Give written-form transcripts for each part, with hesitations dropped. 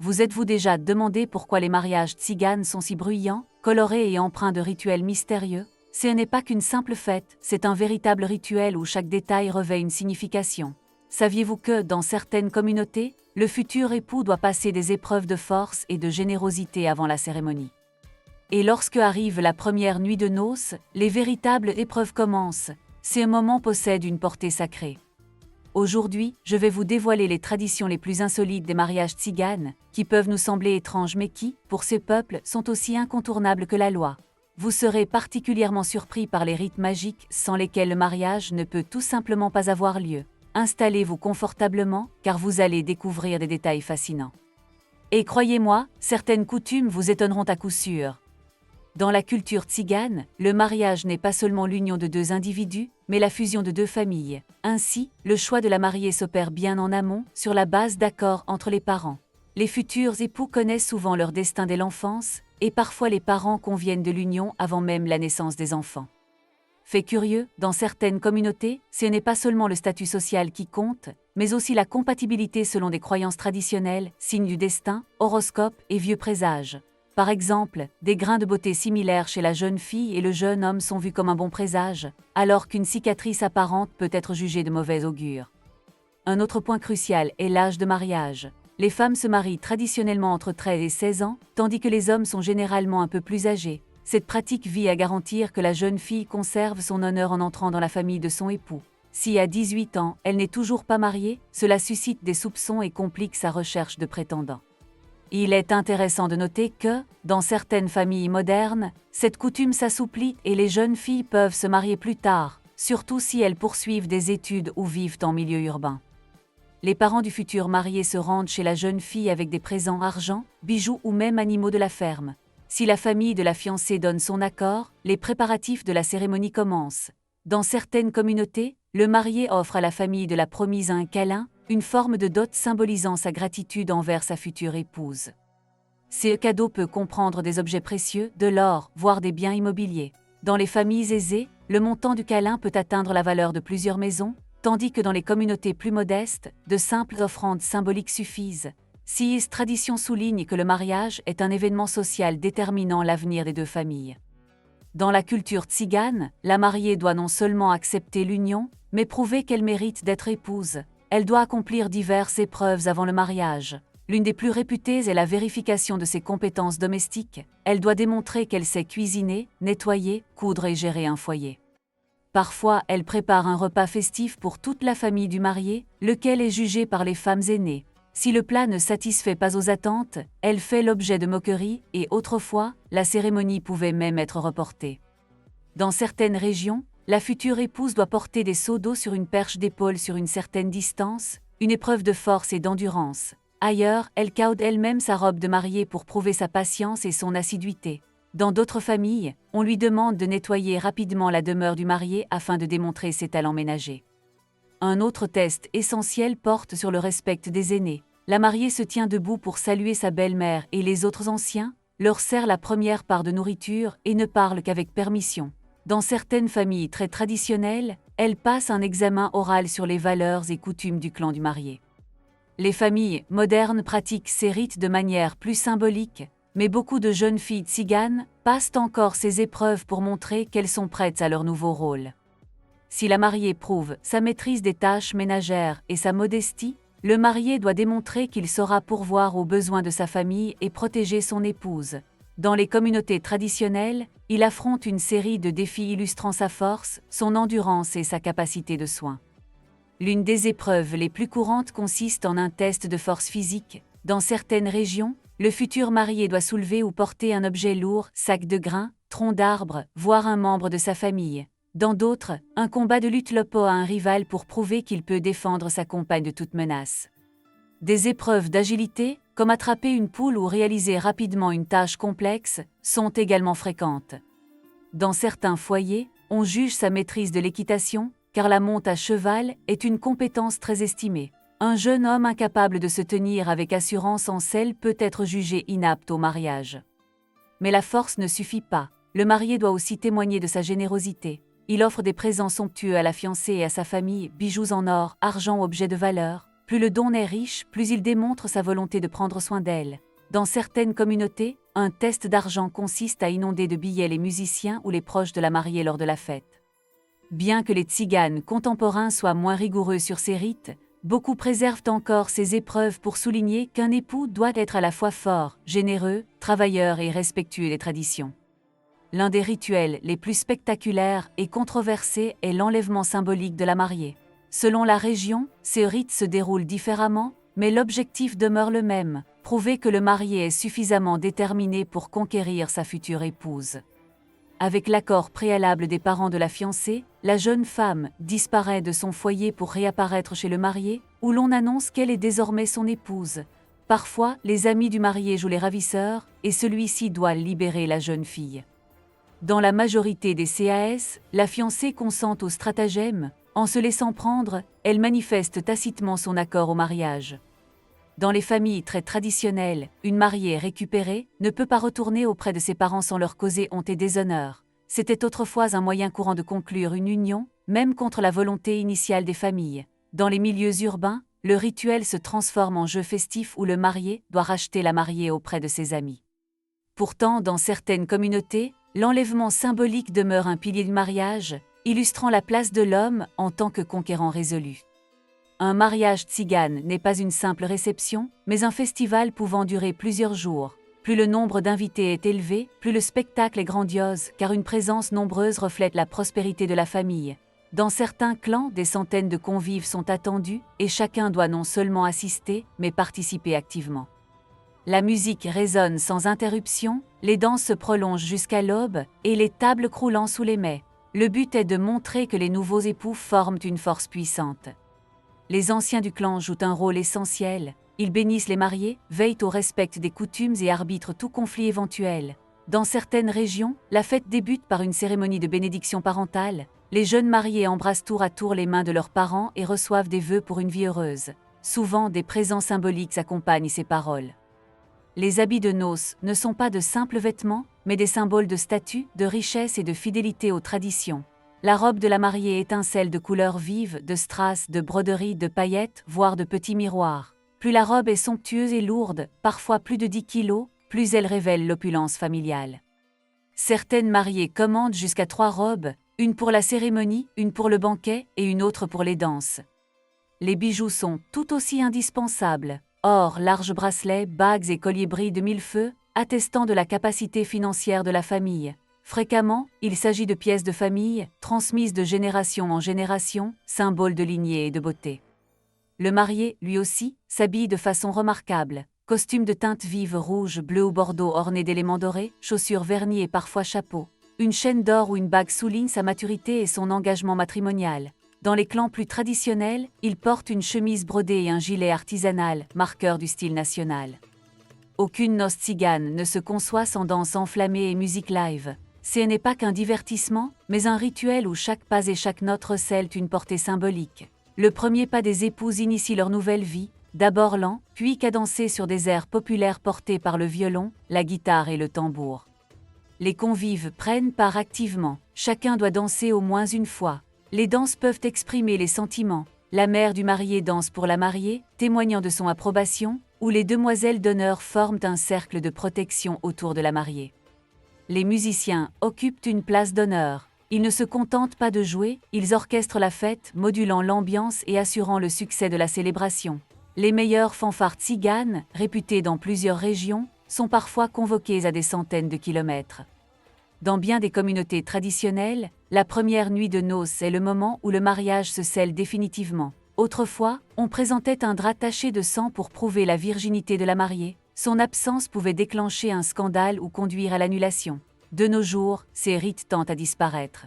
Vous êtes-vous déjà demandé pourquoi les mariages tziganes sont si bruyants, colorés et empreints de rituels mystérieux? Ce n'est pas qu'une simple fête, c'est un véritable rituel où chaque détail revêt une signification. Saviez-vous que, dans certaines communautés, le futur époux doit passer des épreuves de force et de générosité avant la cérémonie? Et lorsque arrive la première nuit de noces, les véritables épreuves commencent. Ce moment possède une portée sacrée. Aujourd'hui, je vais vous dévoiler les traditions les plus insolites des mariages tziganes, qui peuvent nous sembler étranges mais qui, pour ce peuple, sont aussi incontournables que la loi. Vous serez particulièrement surpris par les rites magiques sans lesquels le mariage ne peut tout simplement pas avoir lieu. Installez-vous confortablement, car vous allez découvrir des détails fascinants. Et croyez-moi, certaines coutumes vous étonneront à coup sûr. Dans la culture tzigane, le mariage n'est pas seulement l'union de deux individus, mais la fusion de deux familles. Ainsi, le choix de la mariée s'opère bien en amont, sur la base d'accords entre les parents. Les futurs époux connaissent souvent leur destin dès l'enfance, et parfois les parents conviennent de l'union avant même la naissance des enfants. Fait curieux, dans certaines communautés, ce n'est pas seulement le statut social qui compte, mais aussi la compatibilité selon des croyances traditionnelles, signes du destin, horoscopes et vieux présages. Par exemple, des grains de beauté similaires chez la jeune fille et le jeune homme sont vus comme un bon présage, alors qu'une cicatrice apparente peut être jugée de mauvais augure. Un autre point crucial est l'âge de mariage. Les femmes se marient traditionnellement entre 13 et 16 ans, tandis que les hommes sont généralement un peu plus âgés. Cette pratique vise à garantir que la jeune fille conserve son honneur en entrant dans la famille de son époux. Si à 18 ans, elle n'est toujours pas mariée, cela suscite des soupçons et complique sa recherche de prétendants. Il est intéressant de noter que, dans certaines familles modernes, cette coutume s'assouplit et les jeunes filles peuvent se marier plus tard, surtout si elles poursuivent des études ou vivent en milieu urbain. Les parents du futur marié se rendent chez la jeune fille avec des présents argent, bijoux ou même animaux de la ferme. Si la famille de la fiancée donne son accord, les préparatifs de la cérémonie commencent. Dans certaines communautés, le marié offre à la famille de la promise un câlin, une forme de dot symbolisant sa gratitude envers sa future épouse. Ce cadeau peut comprendre des objets précieux, de l'or, voire des biens immobiliers. Dans les familles aisées, le montant du câlin peut atteindre la valeur de plusieurs maisons, tandis que dans les communautés plus modestes, de simples offrandes symboliques suffisent. Ces traditions soulignent que le mariage est un événement social déterminant l'avenir des deux familles. Dans la culture tzigane, la mariée doit non seulement accepter l'union, mais prouver qu'elle mérite d'être épouse. Elle doit accomplir diverses épreuves avant le mariage. L'une des plus réputées est la vérification de ses compétences domestiques. Elle doit démontrer qu'elle sait cuisiner, nettoyer, coudre et gérer un foyer. Parfois, elle prépare un repas festif pour toute la famille du marié, lequel est jugé par les femmes aînées. Si le plat ne satisfait pas aux attentes, elle fait l'objet de moqueries et autrefois, la cérémonie pouvait même être reportée. Dans certaines régions, la future épouse doit porter des seaux d'eau sur une perche d'épaule sur une certaine distance, une épreuve de force et d'endurance. Ailleurs, elle caude elle-même sa robe de mariée pour prouver sa patience et son assiduité. Dans d'autres familles, on lui demande de nettoyer rapidement la demeure du marié afin de démontrer ses talents ménagers. Un autre test essentiel porte sur le respect des aînés. La mariée se tient debout pour saluer sa belle-mère et les autres anciens, leur sert la première part de nourriture et ne parle qu'avec permission. Dans certaines familles très traditionnelles, elle passe un examen oral sur les valeurs et coutumes du clan du marié. Les familles modernes pratiquent ces rites de manière plus symbolique, mais beaucoup de jeunes filles tziganes passent encore ces épreuves pour montrer qu'elles sont prêtes à leur nouveau rôle. Si la mariée prouve sa maîtrise des tâches ménagères et sa modestie, le marié doit démontrer qu'il saura pourvoir aux besoins de sa famille et protéger son épouse. Dans les communautés traditionnelles, il affronte une série de défis illustrant sa force, son endurance et sa capacité de soin. L'une des épreuves les plus courantes consiste en un test de force physique. Dans certaines régions, le futur marié doit soulever ou porter un objet lourd, sac de grains, tronc d'arbre, voire un membre de sa famille. Dans d'autres, un combat de lutte l'oppose à un rival pour prouver qu'il peut défendre sa compagne de toute menace. Des épreuves d'agilité, comme attraper une poule ou réaliser rapidement une tâche complexe, sont également fréquentes. Dans certains foyers, on juge sa maîtrise de l'équitation, car la monte à cheval est une compétence très estimée. Un jeune homme incapable de se tenir avec assurance en selle peut être jugé inapte au mariage. Mais la force ne suffit pas. Le marié doit aussi témoigner de sa générosité. Il offre des présents somptueux à la fiancée et à sa famille, bijoux en or, argent ou objets de valeur. plus le don est riche, plus il démontre sa volonté de prendre soin d'elle. Dans certaines communautés, un test d'argent consiste à inonder de billets les musiciens ou les proches de la mariée lors de la fête. Bien que les tziganes contemporains soient moins rigoureux sur ces rites, beaucoup préservent encore ces épreuves pour souligner qu'un époux doit être à la fois fort, généreux, travailleur et respectueux des traditions. L'un des rituels les plus spectaculaires et controversés est l'enlèvement symbolique de la mariée. Selon la région, ces rites se déroulent différemment, mais l'objectif demeure le même, prouver que le marié est suffisamment déterminé pour conquérir sa future épouse. Avec l'accord préalable des parents de la fiancée, la jeune femme disparaît de son foyer pour réapparaître chez le marié, où l'on annonce qu'elle est désormais son épouse. Parfois, les amis du marié jouent les ravisseurs, et celui-ci doit libérer la jeune fille. Dans la majorité des CAS, la fiancée consent au stratagème. En se laissant prendre, elle manifeste tacitement son accord au mariage. Dans les familles très traditionnelles, une mariée récupérée ne peut pas retourner auprès de ses parents sans leur causer honte et déshonneur. C'était autrefois un moyen courant de conclure une union, même contre la volonté initiale des familles. Dans les milieux urbains, le rituel se transforme en jeu festif où le marié doit racheter la mariée auprès de ses amis. Pourtant, dans certaines communautés, l'enlèvement symbolique demeure un pilier du mariage, illustrant la place de l'homme en tant que conquérant résolu. Un mariage tzigane n'est pas une simple réception, mais un festival pouvant durer plusieurs jours. Plus le nombre d'invités est élevé, plus le spectacle est grandiose, car une présence nombreuse reflète la prospérité de la famille. Dans certains clans, des centaines de convives sont attendus, et chacun doit non seulement assister, mais participer activement. La musique résonne sans interruption, les danses se prolongent jusqu'à l'aube, et les tables croulant sous les mets. Le but est de montrer que les nouveaux époux forment une force puissante. Les anciens du clan jouent un rôle essentiel. Ils bénissent les mariés, veillent au respect des coutumes et arbitrent tout conflit éventuel. Dans certaines régions, la fête débute par une cérémonie de bénédiction parentale. Les jeunes mariés embrassent tour à tour les mains de leurs parents et reçoivent des vœux pour une vie heureuse. Souvent, des présents symboliques accompagnent ces paroles. Les habits de noces ne sont pas de simples vêtements, mais des symboles de statut, de richesse et de fidélité aux traditions. La robe de la mariée étincelle de couleurs vives, de strass, de broderies, de paillettes, voire de petits miroirs. Plus la robe est somptueuse et lourde, parfois plus de 10 kilos, plus elle révèle l'opulence familiale. Certaines mariées commandent jusqu'à 3 robes, une pour la cérémonie, une pour le banquet et une autre pour les danses. Les bijoux sont tout aussi indispensables. Or, larges bracelets, bagues et colliers brillent de mille feux, attestant de la capacité financière de la famille. Fréquemment, il s'agit de pièces de famille, transmises de génération en génération, symboles de lignée et de beauté. Le marié, lui aussi, s'habille de façon remarquable. Costume de teinte vive rouge, bleu ou bordeaux orné d'éléments dorés, chaussures vernies et parfois chapeau. Une chaîne d'or ou une bague souligne sa maturité et son engagement matrimonial. Dans les clans plus traditionnels, il porte une chemise brodée et un gilet artisanal, marqueur du style national. Aucune noce tzigane ne se conçoit sans danse enflammée et musique live. Ce n'est pas qu'un divertissement, mais un rituel où chaque pas et chaque note recèlent une portée symbolique. Le premier pas des épouses initie leur nouvelle vie, d'abord lent, puis cadencé sur des airs populaires portés par le violon, la guitare et le tambour. Les convives prennent part activement, chacun doit danser au moins une fois. Les danses peuvent exprimer les sentiments. La mère du marié danse pour la mariée, témoignant de son approbation, ou les demoiselles d'honneur forment un cercle de protection autour de la mariée. Les musiciens occupent une place d'honneur. Ils ne se contentent pas de jouer, ils orchestrent la fête, modulant l'ambiance et assurant le succès de la célébration. Les meilleures fanfares tziganes, réputées dans plusieurs régions, sont parfois convoquées à des centaines de kilomètres. Dans bien des communautés traditionnelles, la première nuit de noces est le moment où le mariage se scelle définitivement. Autrefois, on présentait un drap taché de sang pour prouver la virginité de la mariée. Son absence pouvait déclencher un scandale ou conduire à l'annulation. De nos jours, ces rites tendent à disparaître.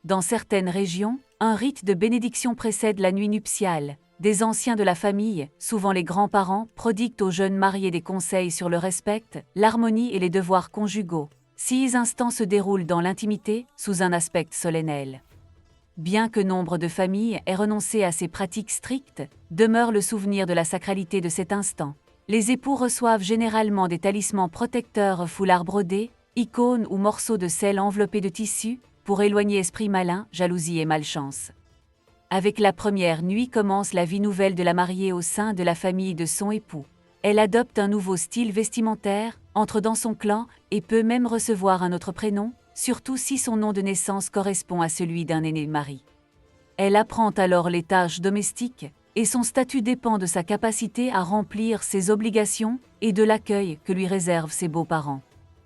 Dans certaines régions, un rite de bénédiction précède la nuit nuptiale. Des anciens de la famille, souvent les grands-parents, prodiguent aux jeunes mariés des conseils sur le respect, l'harmonie et les devoirs conjugaux. Ces instants se déroulent dans l'intimité, sous un aspect solennel. Bien que nombre de familles aient renoncé à ces pratiques strictes, demeure le souvenir de la sacralité de cet instant. Les époux reçoivent généralement des talismans protecteurs, foulards brodés, icônes ou morceaux de sel enveloppés de tissu, pour éloigner esprits malins, jalousie et malchance. Avec la première nuit commence la vie nouvelle de la mariée au sein de la famille de son époux. Elle adopte un nouveau style vestimentaire, entre dans son clan et peut même recevoir un autre prénom, surtout si son nom de naissance correspond à celui d'un aîné mari. Elle apprend alors les tâches domestiques, et son statut dépend de sa capacité à remplir ses obligations et de l'accueil que lui réservent ses beaux-parents.